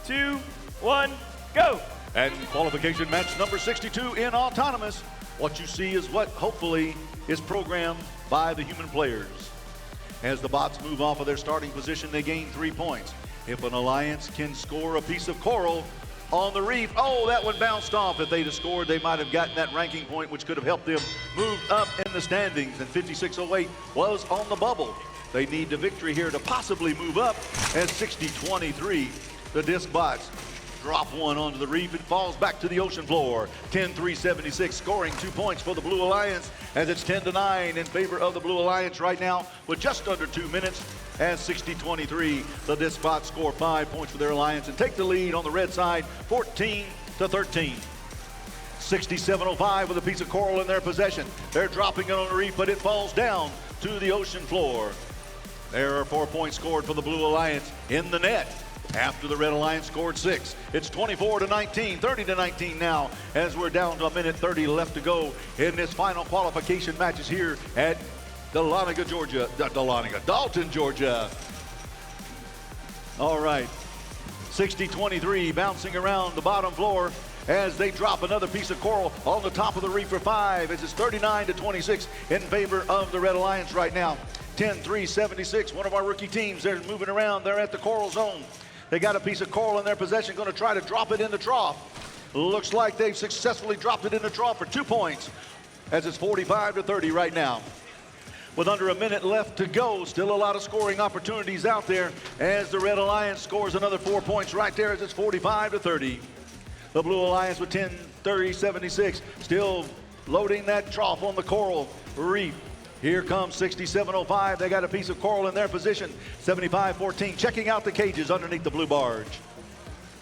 2, 1, go. And qualification match number 62 in autonomous. What you see is what hopefully is programmed by the human players. As the bots move off of their starting position, they gain 3 points. If an alliance can score a piece of coral on the reef, oh, that one bounced off. If they'd have scored, they might have gotten that ranking point, which could have helped them move up in the standings. And 5608 was on the bubble. They need the victory here to possibly move up. At 60-23, the disc bots drop one onto the reef. It falls back to the ocean floor. 10-3-76, scoring 2 points for the Blue Alliance, as it's 10-9 in favor of the Blue Alliance right now with just under 2 minutes. As 60-23, the disc bots score 5 points for their alliance and take the lead on the red side, 14-13. 6705 with a piece of coral in their possession. They're dropping it on the reef, but it falls down to the ocean floor. There are 4 points scored for the Blue Alliance in the net after the Red Alliance scored 6. It's 24-19, 30-19 now, as we're down to 1:30 left to go in this final qualification matches here at Dalton, Georgia. All right, 60-23, bouncing around the bottom floor as they drop another piece of coral on the top of the reef for 5. It's 39-26 in favor of the Red Alliance right now. 10-3-76, one of our rookie teams, they're moving around. They're at the coral zone. They got a piece of coral in their possession, going to try to drop it in the trough. Looks like they've successfully dropped it in the trough for 2 points, as it's 45-30 right now. With under a minute left to go, still a lot of scoring opportunities out there as the Red Alliance scores another 4 points right there as it's 45-30. The Blue Alliance with 10-30-76, still loading that trough on the coral reef. Here comes 6705. They got a piece of coral in their position. 75-14, checking out the cages underneath the blue barge.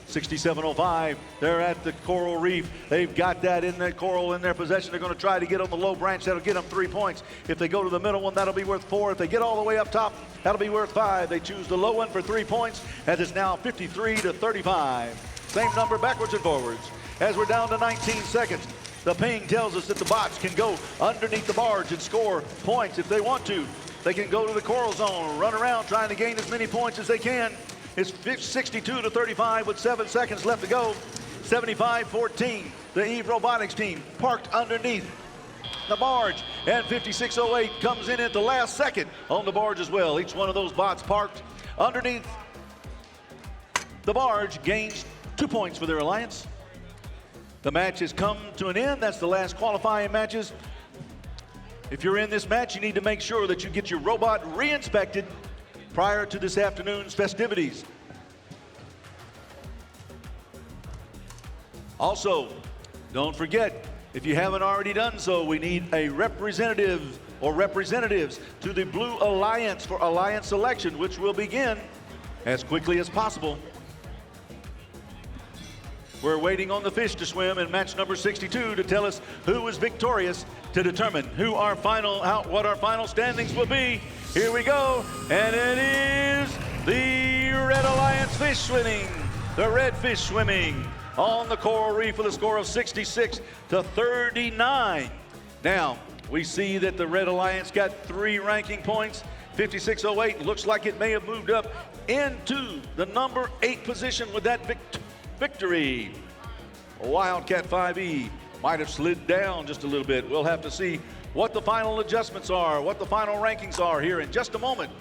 6705, they're at the coral reef. They've got that in that coral in their possession. They're going to try to get on the low branch. That'll get them 3 points. If they go to the middle one, that'll be worth 4. If they get all the way up top, that'll be worth 5. They choose the low one for 3 points, as it's now 53-35. Same number backwards and forwards. As we're down to 19 seconds, the ping tells us that the bots can go underneath the barge and score points if they want to. They can go to the coral zone, run around trying to gain as many points as they can. It's 62-35 with 7 seconds left to go. 75-14, the Eve Robotics team parked underneath the barge, and 5608 comes in at the last second on the barge as well. Each one of those bots parked underneath the barge gains 2 points for their alliance. The match has come to an end. That's the last qualifying matches. If you're in this match, you need to make sure that you get your robot re-inspected prior to this afternoon's festivities. Also, don't forget, if you haven't already done so, we need a representative or representatives to the Blue Alliance for alliance selection, which will begin as quickly as possible. We're waiting on the fish to swim in match number 62 to tell us who is victorious, to determine what our final standings will be. Here we go, and it is the Red Alliance fish swimming. The red fish swimming on the coral reef with a score of 66-39. Now, we see that the Red Alliance got 3 ranking points. 5608 looks like it may have moved up into the number 8 position with that victory. Wildcat 5E might have slid down just a little bit. We'll have to see what the final adjustments are, what the final rankings are here in just a moment.